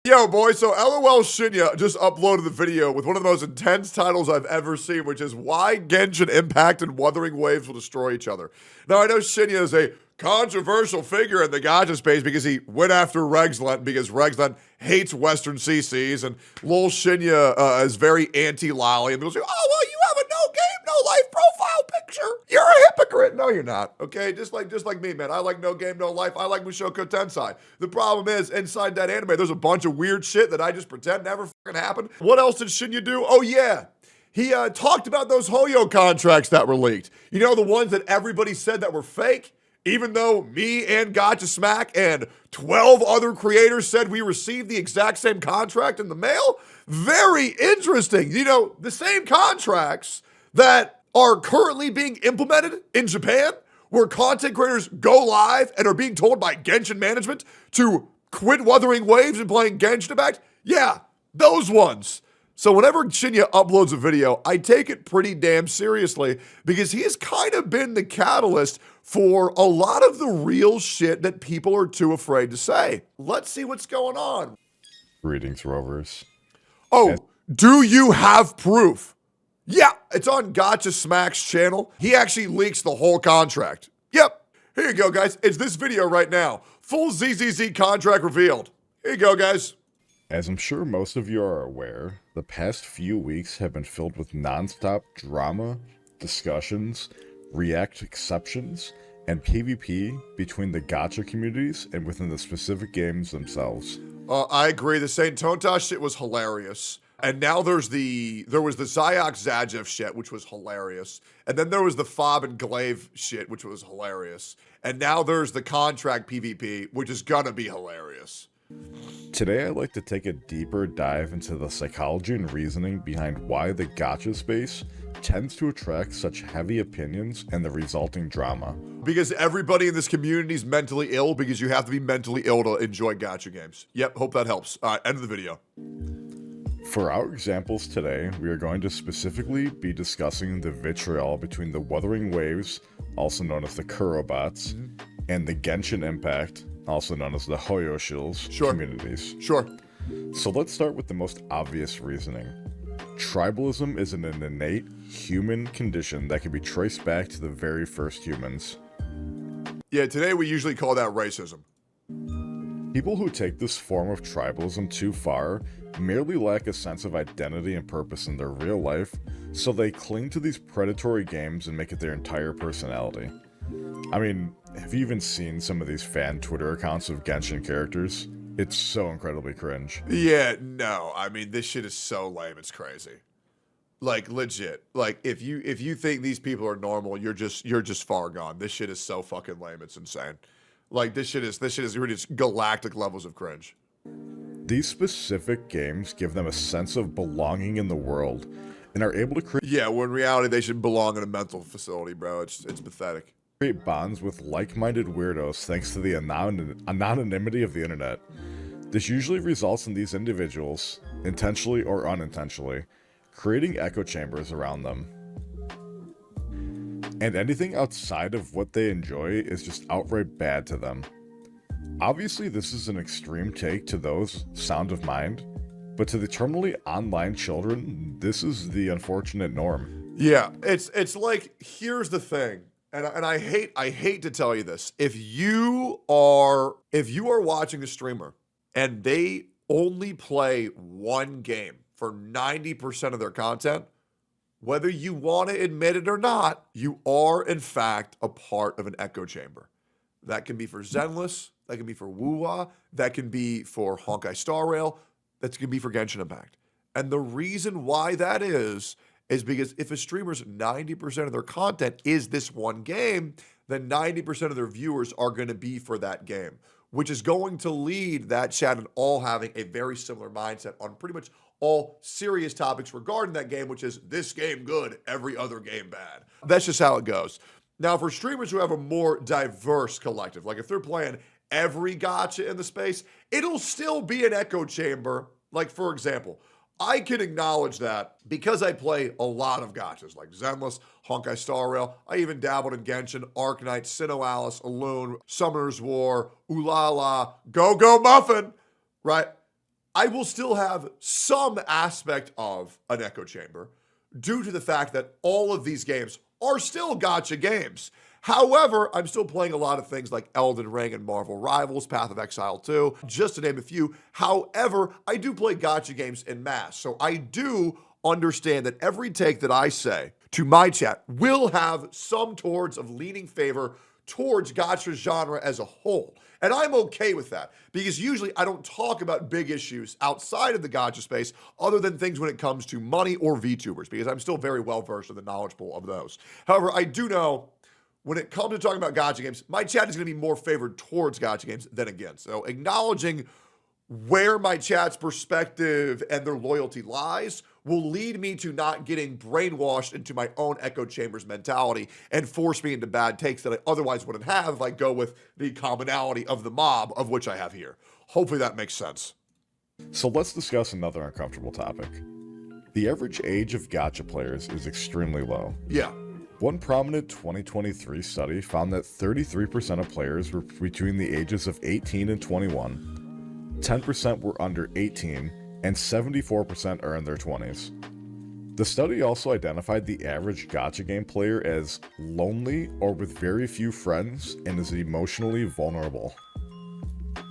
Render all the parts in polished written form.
Yo, boy, so LOL Shinya just uploaded the video with one of the most intense titles I've ever seen, which is Why Genshin Impact and Wuthering Waves Will Destroy Each Other. Now, I know Shinya is a controversial figure in the gacha space because he went after Regslent because Regslent hates Western CCs, and lol Shinya is very anti-Lolly, and people say, oh, well, you have a no-game, no-life profile picture. You're a hypocrite. No, you're not, okay? Just like me, man. I like no game, no life. I like Mushoku Tensei. The problem is, inside that anime, there's a bunch of weird shit that I just pretend never fucking happened. What else did Shinya do? Oh, yeah. He talked about those Hoyo contracts that were leaked. You know, the ones that everybody said that were fake? Even though me and Gotcha Smack and 12 other creators said we received the exact same contract in the mail? Very interesting. You know, the same contracts that are currently being implemented in Japan, where content creators go live and are being told by Genshin management to quit Wuthering Waves and playing Genshin Impact. Yeah, those ones. So whenever Shinya uploads a video, I take it pretty damn seriously because he has kind of been the catalyst for a lot of the real shit that people are too afraid to say. Let's see what's going on. Greetings, Rovers. Oh, do you have proof? Yeah, it's on Gotcha Smack's channel. He actually leaks the whole contract. Yep. Here you go, guys. It's this video right now. Full ZZZ contract revealed. Here you go, guys. As I'm sure most of you are aware, the past few weeks have been filled with non-stop drama, discussions, React exceptions, and PvP between the gacha communities and within the specific games themselves. I agree. The Saint Tonta shit was hilarious. And now there was the Zayok Zajev shit, which was hilarious. And then there was the Fob and Glaive shit, which was hilarious. And now there's the contract PvP, which is gonna be hilarious. Today I'd like to take a deeper dive into the psychology and reasoning behind why the gacha space tends to attract such heavy opinions and the resulting drama. Because everybody in this community is mentally ill because you have to be mentally ill to enjoy gacha games. Yep, hope that helps. All right, end of the video. For our examples today, we are going to specifically be discussing the vitriol between the Wuthering Waves, also known as the Kurobots, and the Genshin Impact, also known as the Hoyo Shills, communities. Sure. So let's start with the most obvious reasoning. Tribalism is an innate human condition that can be traced back to the very first humans. Yeah, today we usually call that racism. People who take this form of tribalism too far merely lack a sense of identity and purpose in their real life, so they cling to these predatory games and make it their entire personality. I mean, have you even seen some of these fan Twitter accounts of Genshin characters? It's so incredibly cringe. Yeah, no, I mean, this shit is so lame, it's crazy. Like, legit. Like, if you think these people are normal, you're just far gone. This shit is so fucking lame, it's insane. Like, this shit is really just galactic levels of cringe. These specific games give them a sense of belonging in the world and are able to create— Yeah, when in reality they should belong in a mental facility, bro. It's pathetic. Create bonds with like-minded weirdos thanks to the anonymity of the internet. This usually results in these individuals, intentionally or unintentionally, creating echo chambers around them. And anything outside of what they enjoy is just outright bad to them. Obviously, this is an extreme take to those sound of mind, but to the terminally online children, this is the unfortunate norm. Yeah, it's like, here's the thing, and I hate to tell you this. If you are watching a streamer and they only play one game for 90% of their content, whether you want to admit it or not, you are in fact a part of an echo chamber. That can be for Zenless, that can be for Wuwa, that can be for Honkai Star Rail, that can be for Genshin Impact. And the reason why that is because if a streamer's 90% of their content is this one game, then 90% of their viewers are going to be for that game, which is going to lead that chat and all having a very similar mindset on pretty much all serious topics regarding that game, which is this game good, every other game bad. That's just how it goes. Now, for streamers who have a more diverse collective, like if they're playing every gacha in the space, it'll still be an echo chamber. Like, for example, I can acknowledge that because I play a lot of gachas, like Zenless, Honkai Star Rail. I even dabbled in Genshin, Arknight, Sinnoh Alice, Alune, Summoner's War, Ulala, Go Go Muffin, right? I will still have some aspect of an echo chamber due to the fact that all of these games are still gacha games. However, I'm still playing a lot of things like Elden Ring and Marvel Rivals, Path of Exile 2, just to name a few. However, I do play gacha games en masse, so I do understand that every take that I say to my chat will have some towards of leaning favor towards gacha genre as a whole. And I'm okay with that because usually I don't talk about big issues outside of the gacha space other than things when it comes to money or VTubers because I'm still very well versed in the knowledge pool of those. However, I do know when it comes to talking about gacha games, my chat is going to be more favored towards gacha games than against. So acknowledging where my chat's perspective and their loyalty lies will lead me to not getting brainwashed into my own echo chambers mentality and force me into bad takes that I otherwise wouldn't have if I go with the commonality of the mob of which I have here. Hopefully that makes sense. So let's discuss another uncomfortable topic. The average age of gacha players is extremely low. Yeah. One prominent 2023 study found that 33% of players were between the ages of 18 and 21, 10% were under 18, and 74% are in their 20s. The study also identified the average gacha game player as lonely or with very few friends and is emotionally vulnerable.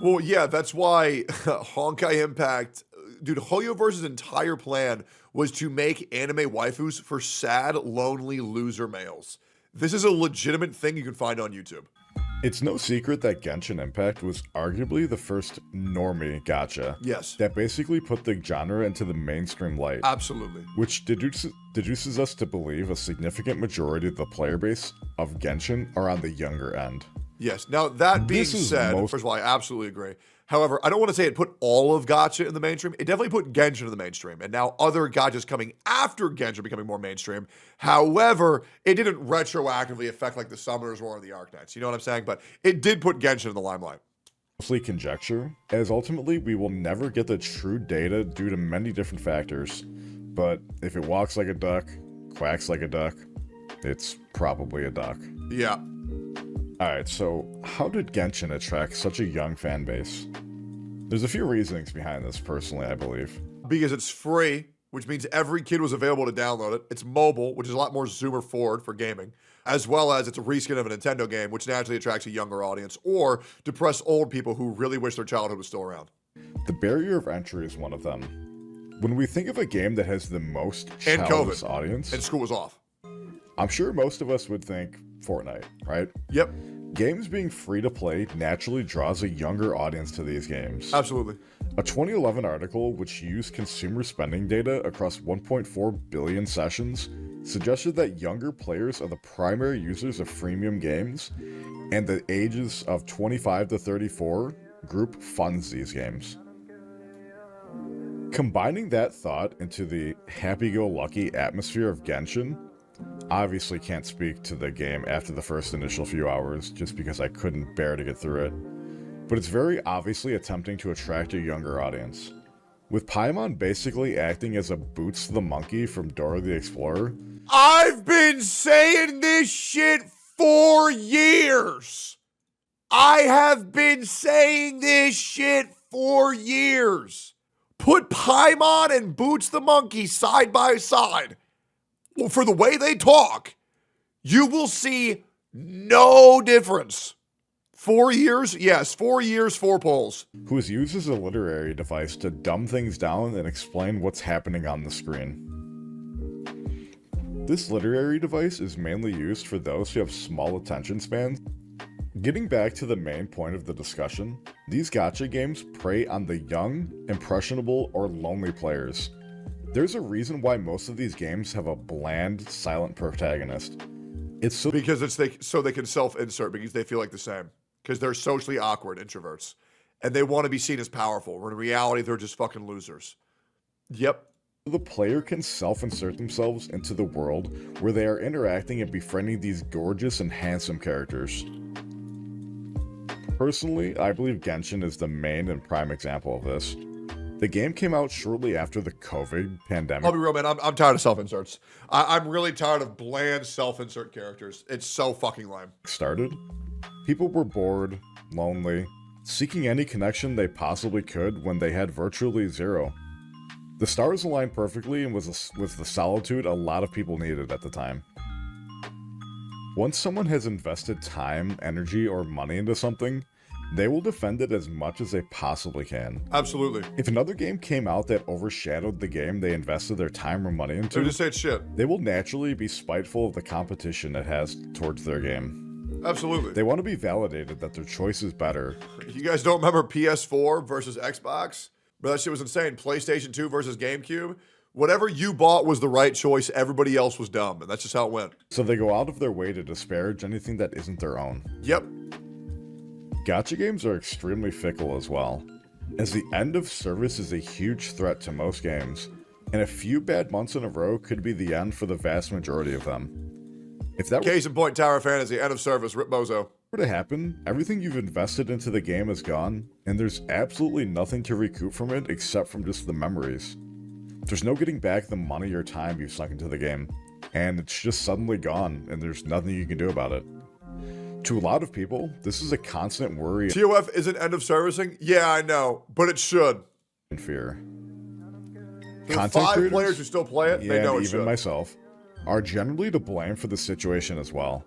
Well, yeah, that's why Honkai Impact, dude, Hoyoverse's entire plan was to make anime waifus for sad, lonely loser males. This is a legitimate thing you can find on YouTube. It's no secret that Genshin Impact was arguably the first normie gacha. Yes. That basically put the genre into the mainstream light. Absolutely. Which deduces us to believe a significant majority of the player base of Genshin are on the younger end. Yes. Now, that being said, first of all, I absolutely agree. However, I don't want to say it put all of gacha in the mainstream. It definitely put Genshin in the mainstream. And now other gachas coming after Genshin are becoming more mainstream. However, it didn't retroactively affect like the Summoners War or the Arknights. You know what I'm saying? But it did put Genshin in the limelight. Mostly conjecture, as ultimately we will never get the true data due to many different factors. But if it walks like a duck, quacks like a duck, it's probably a duck. Yeah. Alright, so how did Genshin attract such a young fan base? There's a few reasonings behind this, personally, I believe. Because it's free, which means every kid was available to download it. It's mobile, which is a lot more zoomer forward for gaming, as well as it's a reskin of a Nintendo game, which naturally attracts a younger audience, or depressed old people who really wish their childhood was still around. The barrier of entry is one of them. When we think of a game that has the most childless audience... And school was off. I'm sure most of us would think Fortnite, right? Yep. Games being free to play naturally draws a younger audience to these games. Absolutely. A 2011 article which used consumer spending data across 1.4 billion sessions suggested that younger players are the primary users of freemium games, and the ages of 25 to 34 group funds these games. Combining that thought into the happy-go-lucky atmosphere of Genshin, obviously can't speak to the game after the first initial few hours just because I couldn't bear to get through it, but it's very obviously attempting to attract a younger audience. With Paimon basically acting as a Boots the Monkey from Dora the Explorer. I've been saying this shit for years! I have been saying this shit for years! Put Paimon and Boots the Monkey side by side. Well, for the way they talk, you will see no difference. 4 years? Yes, 4 years, 4 polls. Who is used as a literary device to dumb things down and explain what's happening on the screen. This literary device is mainly used for those who have small attention spans. Getting back to the main point of the discussion, these gacha games prey on the young, impressionable, or lonely players. There's a reason why most of these games have a bland, silent protagonist. It's so because so they can self-insert because they feel like the same. Because they're socially awkward introverts. And they want to be seen as powerful, when in reality they're just fucking losers. Yep. The player can self-insert themselves into the world where they are interacting and befriending these gorgeous and handsome characters. Personally, I believe Genshin is the main and prime example of this. The game came out shortly after the COVID pandemic. I'll be real, man. I'm tired of self-inserts. I'm really tired of bland self-insert characters. It's so fucking lame. Started. People were bored, lonely, seeking any connection they possibly could when they had virtually zero. The stars aligned perfectly and was the solitude a lot of people needed at the time. Once someone has invested time, energy, or money into something, they will defend it as much as they possibly can. Absolutely. If another game came out that overshadowed the game they invested their time or money into, They just say it's shit. they will naturally be spiteful of the competition it has towards their game. Absolutely. They want to be validated that their choice is better. You guys don't remember PS4 versus Xbox? But that shit was insane. PlayStation 2 versus GameCube. Whatever you bought was the right choice. Everybody else was dumb. And that's just how it went. So they go out of their way to disparage anything that isn't their own. Yep. Gacha games are extremely fickle as well, as the end of service is a huge threat to most games, and a few bad months in a row could be the end for the vast majority of them. If that Case in point, Tower of Fantasy, end of service, Rip Bozo. were to happen, everything you've invested into the game is gone, and there's absolutely nothing to recoup from it except from just the memories. There's no getting back the money or time you've sunk into the game, and it's just suddenly gone, and there's nothing you can do about it. To a lot of people, this is a constant worry TOF isn't end of servicing? Yeah, I know, but it should. and fear. The Content 5 creators- players who still play it, they know and it even should. myself, are generally to blame for the situation as well.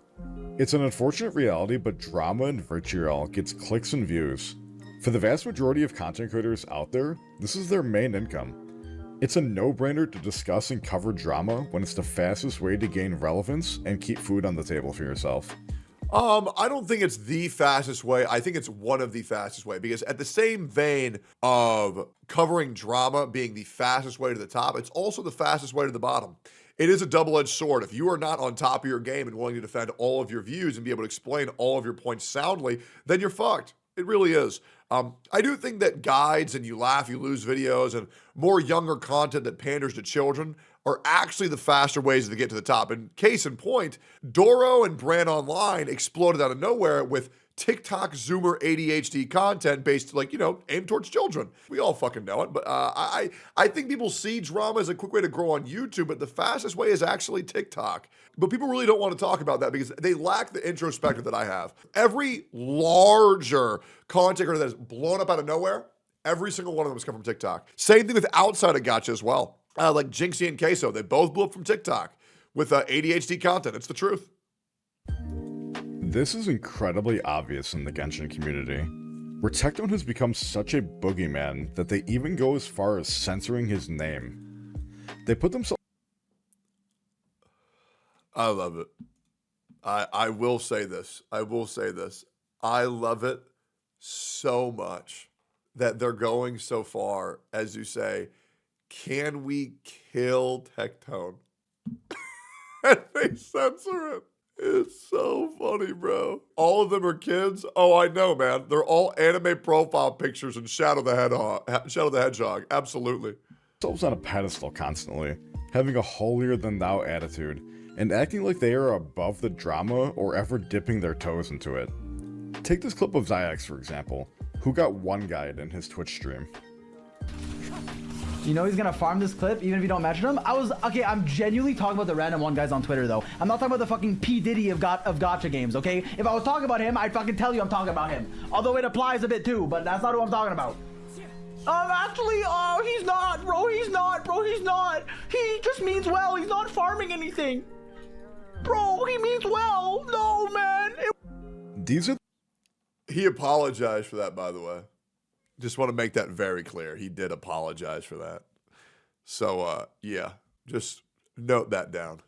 It's an unfortunate reality, but drama and vitriol gets clicks and views. For the vast majority of content creators out there, this is their main income. It's a no-brainer to discuss and cover drama when it's the fastest way to gain relevance and keep food on the table for yourself. I don't think it's the fastest way. I think it's one of the fastest way, because at the same vein of covering drama being the fastest way to the top, it's also the fastest way to the bottom. It is a double-edged sword. If you are not on top of your game and willing to defend all of your views and be able to explain all of your points soundly, then you're fucked. It really is. I do think that guides and you laugh, you lose videos and more younger content that panders to children are actually the faster ways to get to the top. And case in point, Doro and Brand Online exploded out of nowhere with TikTok Zoomer ADHD content based, like, you know, aimed towards children. We all fucking know it, but I think people see drama as a quick way to grow on YouTube, but the fastest way is actually TikTok. But people really don't want to talk about that because they lack the introspective that I have. Every larger content creator that has blown up out of nowhere, every single one of them has come from TikTok. Same thing with outside of Gacha as well. Like Jinxie and Queso, they both blew up from TikTok with ADHD content. It's the truth. This is incredibly obvious in the Genshin community, where Tectone has become such a boogeyman that they even go as far as censoring his name. They put themselves... I love it. I will say this. I will say this. I love it so much that they're going so far as you say, can we kill Tectone? And they censor it. It's so funny, bro. All of them are kids. Oh, I know, man. They're all anime profile pictures and Shadow the Hedgehog. Absolutely. on a pedestal constantly, having a holier-than-thou attitude, and acting like they are above the drama or ever dipping their toes into it. Take this clip of Zyx, for example, who got one guide in his Twitch stream. You know he's gonna farm this clip even if you don't mention him? I'm genuinely talking about the random one guys on Twitter though. I'm not talking about the fucking P. Diddy of gacha games, okay? If I was talking about him, I'd fucking tell you I'm talking about him. Although it applies a bit too, but that's not who I'm talking about. He's not, bro. He's not. He just means well. He's not farming anything. Bro, he means well. No, man. He apologized for that, by the way. Just want to make that very clear. He did apologize for that. So, yeah, just note that down.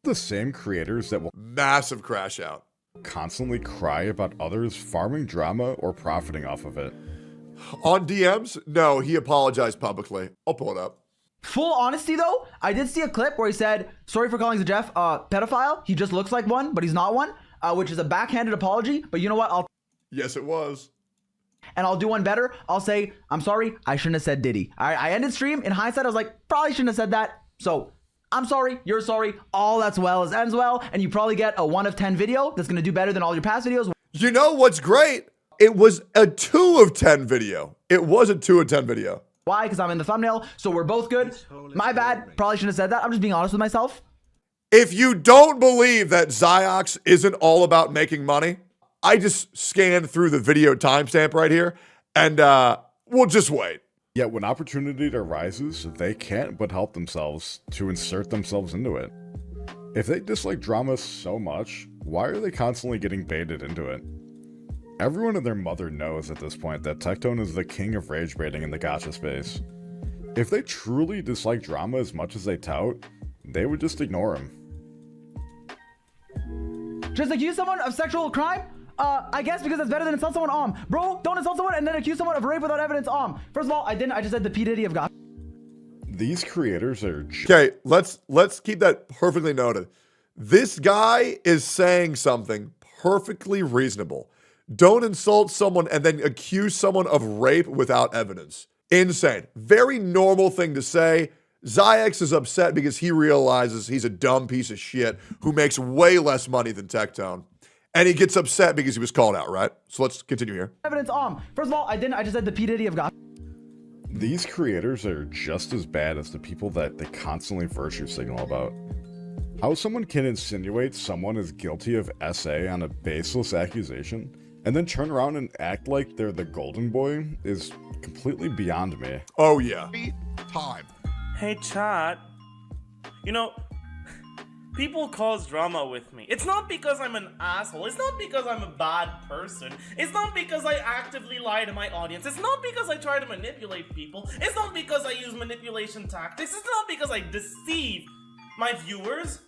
The same creators that will Massive crash out. constantly cry about others farming drama or profiting off of it. On DMs? No, he apologized publicly. I'll pull it up. Full honesty though, I did see a clip where he said, sorry for calling Jeff pedophile. He just looks like one, but he's not one, which is a backhanded apology. But you know what? Yes, it was. And I'll do one better. I'll say, I'm sorry, I shouldn't have said Diddy. I ended stream. In hindsight, I was like, probably shouldn't have said that. So I'm sorry, you're sorry. All that's well as ends well. And you probably get a 1 of 10 video that's going to do better than all your past videos. You know what's great? It was a 2 of 10 video. It was a 2 of 10 video. Why? Because I'm in the thumbnail. So we're both good. My bad. Probably shouldn't have said that. I'm just being honest with myself. If you don't believe that Zyx isn't all about making money, I just scanned through the video timestamp right here, and we'll just wait. Yet when opportunity arises, they can't but help themselves to insert themselves into it. If they dislike drama so much, why are they constantly getting baited into it? Everyone and their mother knows at this point that Tectone is the king of rage baiting in the gacha space. If they truly dislike drama as much as they tout, they would just ignore him. Just accuse someone of sexual crime? I guess because that's better than insult someone. Bro, don't insult someone and then accuse someone of rape without evidence. First of all, I didn't. I just said the P Diddy of God. These creators are Okay, let's keep that perfectly noted. This guy is saying something perfectly reasonable. Don't insult someone and then accuse someone of rape without evidence. Insane. Very normal thing to say. Zyx is upset because he realizes he's a dumb piece of shit who makes way less money than Tectone. And he gets upset because he was called out, right? So let's continue here. Evidence. First of all, I didn't. I just said the P Diddy of God. These creators are just as bad as the people that they constantly virtue signal about. How someone can insinuate someone is guilty of SA on a baseless accusation, and then turn around and act like they're the golden boy is completely beyond me. Oh yeah. Time. Hey chat, you know, people cause drama with me. It's not because I'm an asshole, it's not because I'm a bad person, it's not because I actively lie to my audience, it's not because I try to manipulate people, it's not because I use manipulation tactics, it's not because I deceive my viewers,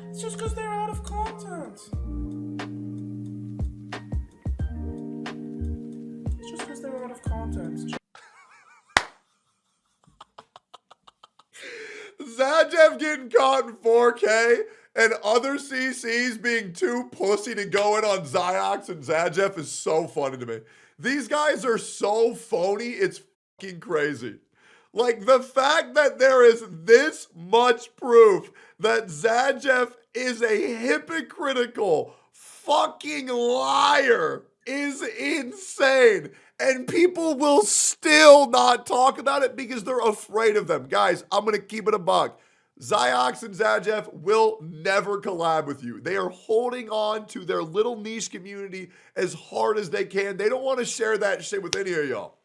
it's just because they're out of content. It's just because they're out of content. Zajev getting caught in 4K and other CCs being too pussy to go in on Zyox and Zajev is so funny to me. These guys are so phony, it's fucking crazy. Like, the fact that there is this much proof that Zajev is a hypocritical fucking liar is insane. And people will still not talk about it because they're afraid of them. Guys, I'm going to keep it a buck. Zyox and Zajev will never collab with you. They are holding on to their little niche community as hard as they can. They don't want to share that shit with any of y'all.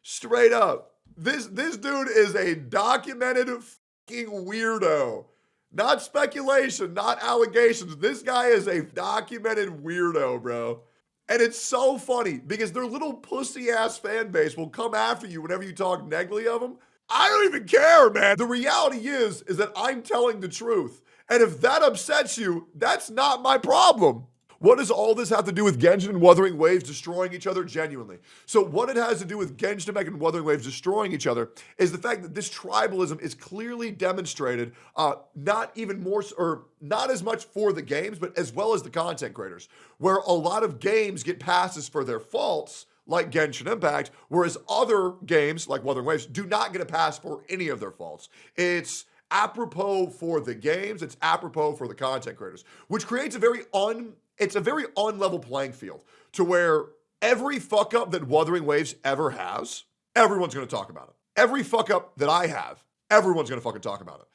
Straight up. This dude is a documented fucking weirdo. Not speculation, not allegations. This guy is a documented weirdo, bro. And it's so funny because their little pussy-ass fan base will come after you whenever you talk negatively of them. I don't even care, man. The reality is that I'm telling the truth. And if that upsets you, that's not my problem. What does all this have to do with Genshin and Wuthering Waves destroying each other? Genuinely. So what it has to do with Genshin Impact and Wuthering Waves destroying each other is the fact that this tribalism is clearly demonstrated, not even more, or not as much for the games, but as well as the content creators, where a lot of games get passes for their faults, like Genshin Impact, whereas other games, like Wuthering Waves, do not get a pass for any of their faults. It's apropos for the games, it's apropos for the content creators, which creates a very unlevel playing field to where every fuck up that Wuthering Waves ever has, everyone's going to talk about it. Every fuck up that I have, everyone's going to fucking talk about it.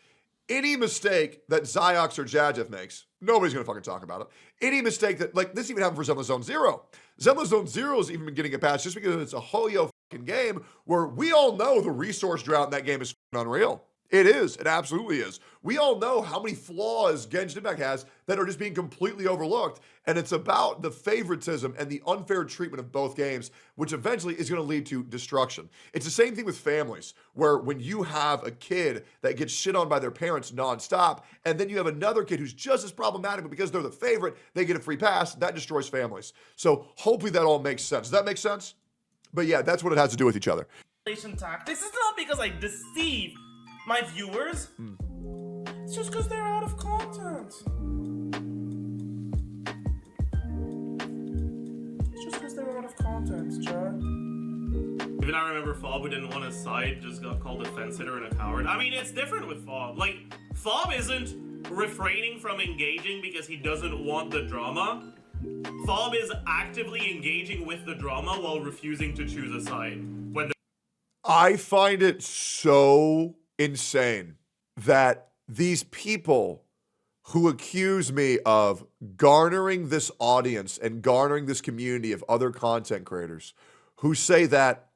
Any mistake that Zyox or Zajev makes, nobody's going to fucking talk about it. Any mistake that, like, this even happened for Zenless Zone Zero. Zenless Zone Zero has even been getting a patch just because it's a Hoyo fucking game where we all know the resource drought in that game is fucking unreal. It is. It absolutely is. We all know how many flaws Genshin Impact has that are just being completely overlooked. And it's about the favoritism and the unfair treatment of both games, which eventually is going to lead to destruction. It's the same thing with families, where when you have a kid that gets shit on by their parents nonstop, and then you have another kid who's just as problematic, but because they're the favorite, they get a free pass, that destroys families. So hopefully that all makes sense. Does that make sense? But yeah, that's what it has to do with each other. Tactics. It's not because I deceive my viewers. It's just because they're out of content. It's just because they're out of content, Chad. Even I remember Fob, who didn't want to side, just got called a fence sitter and a coward. I mean, it's different with Fob. Like, Fob isn't refraining from engaging because he doesn't want the drama. Fob is actively engaging with the drama while refusing to choose a side. I find it so insane that these people who accuse me of garnering this audience and garnering this community of other content creators who say that,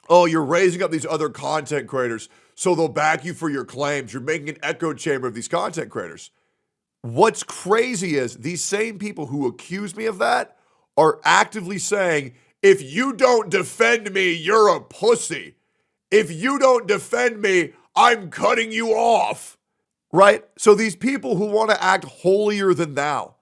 oh, you're raising up these other content creators so they'll back you for your claims. You're making an echo chamber of these content creators. What's crazy is these same people who accuse me of that are actively saying, if you don't defend me, you're a pussy. If you don't defend me, I'm cutting you off. Right? So these people who want to act holier than thou,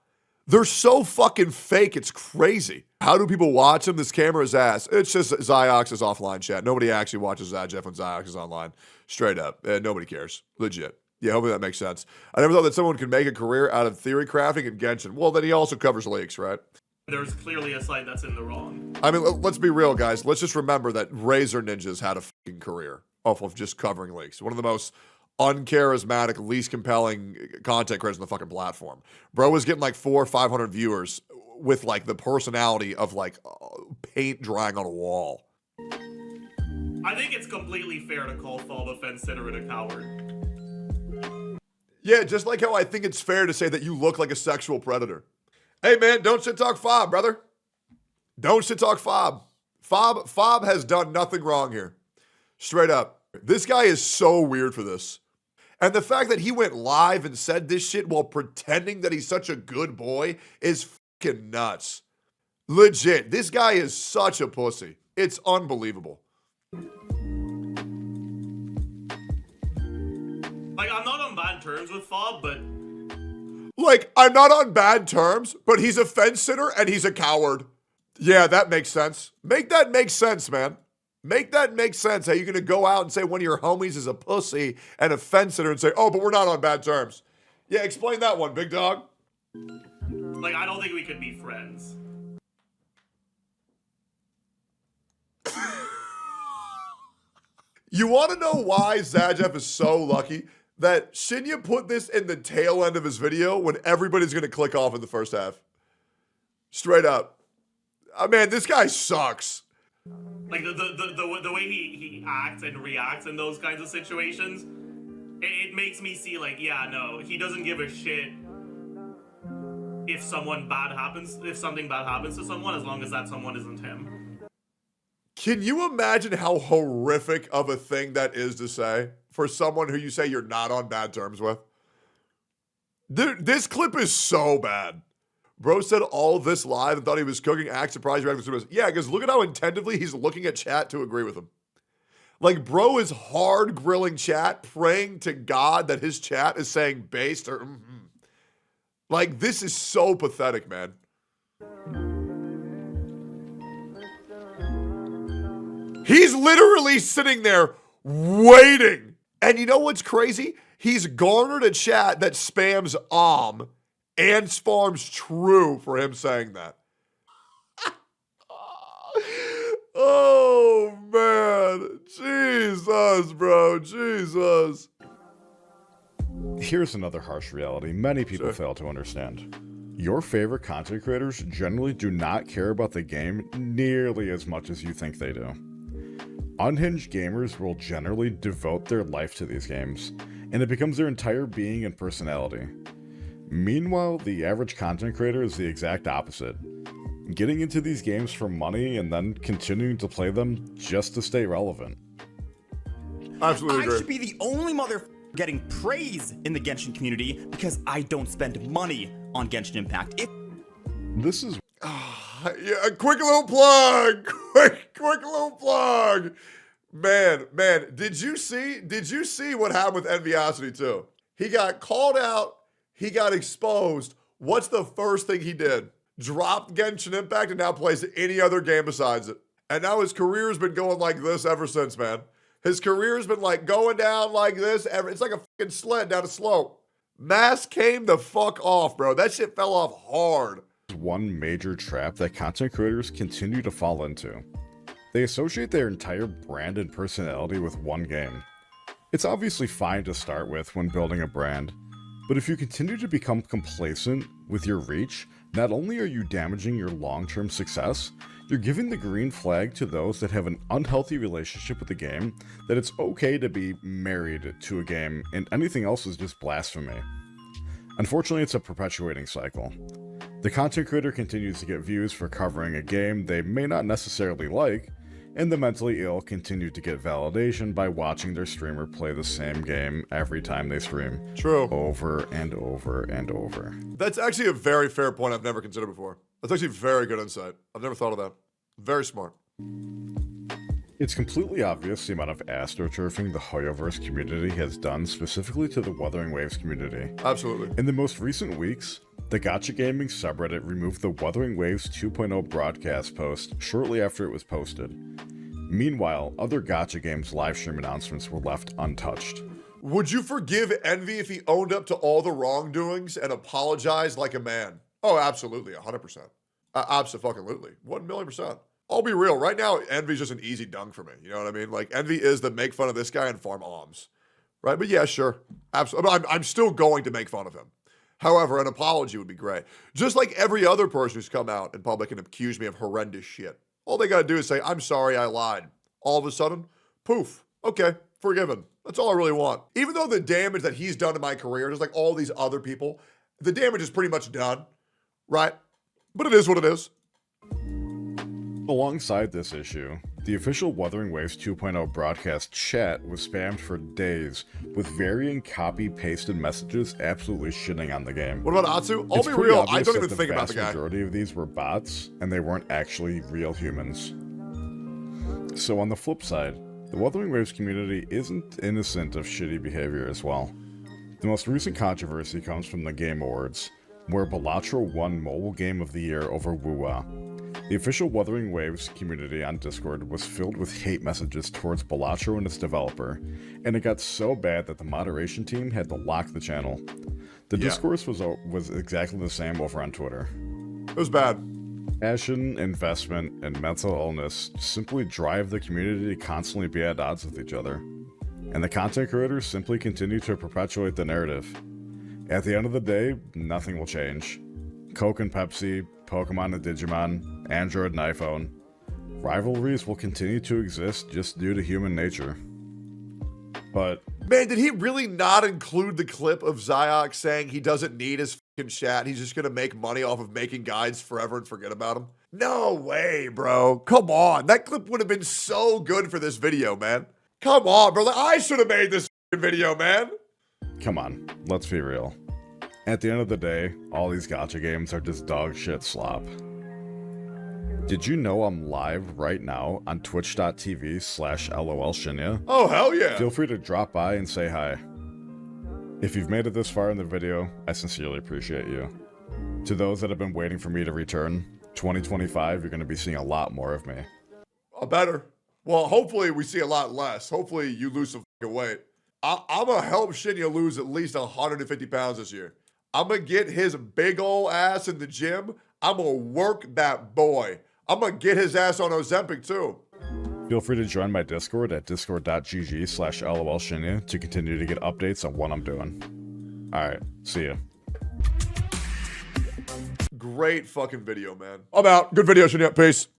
they're so fucking fake, it's crazy. How do people watch them? This camera's ass. It's just Ziox's offline chat. Nobody actually watches Zadjeff when Ziox is online. Straight up. Nobody cares. Legit. Yeah, hopefully that makes sense. I never thought that someone could make a career out of theory crafting and Genshin. Well, then he also covers leaks, right? There's clearly a side that's in the wrong. I mean, let's be real, guys. Let's just remember that Razor Ninjas had a fucking career off of just covering leaks. One of the most uncharismatic, least compelling content creators on the fucking platform. Bro was getting like 400 or 500 viewers with like the personality of like paint drying on a wall. I think it's completely fair to call Fobo Fence Sitter a coward. Yeah, just like how I think it's fair to say that you look like a sexual predator. Hey man, don't shit talk Fob, brother. Don't shit talk Fob. Fob has done nothing wrong here. Straight up. This guy is so weird for this. And the fact that he went live and said this shit while pretending that he's such a good boy is fucking nuts. Legit. This guy is such a pussy. It's unbelievable. Like, I'm not on bad terms with Fob, but... Like, I'm not on bad terms, but he's a fence sitter and he's a coward. Yeah, that makes sense. Make that make sense, man. Make that make sense. How you gonna go out and say one of your homies is a pussy and a fence sitter and say, oh, but we're not on bad terms. Yeah, explain that one, big dog. Like, I don't think we could be friends. You want to know why Zadjeff is so lucky that Shinya put this in the tail end of his video when everybody's going to click off in the first half? Straight up. Man, this guy sucks. Like, the way he acts and reacts in those kinds of situations, it makes me see, like, yeah, no, he doesn't give a shit if something bad happens to someone, as long as that someone isn't him. Can you imagine how horrific of a thing that is to say for someone who you say you're not on bad terms with? This clip is so bad. Bro said all this live and thought he was cooking, act surprised, reacting. Yeah, because look at how attentively he's looking at chat to agree with him. Like, bro is hard grilling chat, praying to God that his chat is saying based or Like, this is so pathetic, man. He's literally sitting there waiting. And you know what's crazy? He's garnered a chat that spams and spams true for him saying that. Oh, man. Jesus, bro. Jesus. Here's another harsh reality many people fail to understand. Your favorite content creators generally do not care about the game nearly as much as you think they do. Unhinged gamers will generally devote their life to these games, and it becomes their entire being and personality. Meanwhile, the average content creator is the exact opposite, getting into these games for money and then continuing to play them just to stay relevant. Absolutely agree. I should be the only motherfucker getting praise in the Genshin community because I don't spend money on Genshin Impact. This is yeah, a quick little plug. Quick little plug. Man, did you see what happened with Enviosity too? He got called out, he got exposed. What's the first thing he did? Dropped Genshin Impact and now plays any other game besides it. And now his career's been going like this ever since, man. His career's been like going down like this it's like a fucking sled down a slope. Mask came the fuck off, bro. That shit fell off hard. One major trap that content creators continue to fall into. They associate their entire brand and personality with one game. It's obviously fine to start with when building a brand, but if you continue to become complacent with your reach, not only are you damaging your long-term success, you're giving the green flag to those that have an unhealthy relationship with the game that it's okay to be married to a game and anything else is just blasphemy. Unfortunately, it's a perpetuating cycle. The content creator continues to get views for covering a game they may not necessarily like, and the mentally ill continue to get validation by watching their streamer play the same game every time they stream. True. Over and over and over. That's actually a very fair point I've never considered before. That's actually very good insight. I've never thought of that. Very smart. It's completely obvious the amount of astroturfing the Hoyoverse community has done specifically to the Wuthering Waves community. Absolutely. In the most recent weeks, the Gacha Gaming subreddit removed the Wuthering Waves 2.0 broadcast post shortly after it was posted. Meanwhile, other Gacha games livestream announcements were left untouched. Would you forgive Envy if he owned up to all the wrongdoings and apologized like a man? Oh, absolutely, 100%. Absolutely, 1,000,000%. I'll be real. Right now, Envy's just an easy dunk for me. You know what I mean? Like, Envy is the make fun of this guy and farm alms. Right? But yeah, sure. Absolutely. I'm still going to make fun of him. However, an apology would be great. Just like every other person who's come out in public and accused me of horrendous shit. All they got to do is say, I'm sorry, I lied. All of a sudden, poof. Okay, forgiven. That's all I really want. Even though the damage that he's done in my career, just like all these other people, the damage is pretty much done. Right? But it is what it is. Alongside this issue, the official Wuthering Waves 2.0 broadcast chat was spammed for days with varying copy-pasted messages absolutely shitting on the game. What about Atsu? I'll It's be pretty real, I obvious don't that even think about the The guy. vast majority of these were bots, and they weren't actually real humans. So on the flip side, the Wuthering Waves community isn't innocent of shitty behavior as well. The most recent controversy comes from the Game Awards, where Balatro won Mobile Game of the Year over Wuwa. The official Wuthering Waves community on Discord was filled with hate messages towards Balatro and its developer, and it got so bad that the moderation team had to lock the channel. The discourse was exactly the same over on Twitter. It was bad. Passion, investment, and mental illness simply drive the community to constantly be at odds with each other, and the content creators simply continue to perpetuate the narrative. At the end of the day, nothing will change. Coke and Pepsi, Pokemon and Digimon, Android and iPhone. Rivalries will continue to exist just due to human nature. But Man, did he really not include the clip of Zyok saying he doesn't need his fucking chat? He's just gonna make money off of making guides forever and forget about him? No way, bro. Come on. That clip would have been so good for this video, man. Come on, bro. Like, I should have made this fucking video, man. come on, let's be real. At the end of the day, all these gacha games are just dog shit slop. Did you know I'm live right now on twitch.tv/LOLshinya? Oh, hell yeah. Feel free to drop by and say hi. If you've made it this far in the video, I sincerely appreciate you. To those that have been waiting for me to return, 2025, you're going to be seeing a lot more of me. Better. Well, hopefully we see a lot less. Hopefully you lose some fucking weight. I'm going to help Shinya lose at least 150 pounds this year. I'm going to get his big ol' ass in the gym. I'm going to work that boy. I'm going to get his ass on Ozempic too. Feel free to join my Discord at discord.gg/LOLshinya to continue to get updates on what I'm doing. Alright, see ya. Great fucking video, man. I'm out. Good video, Shinya. Peace.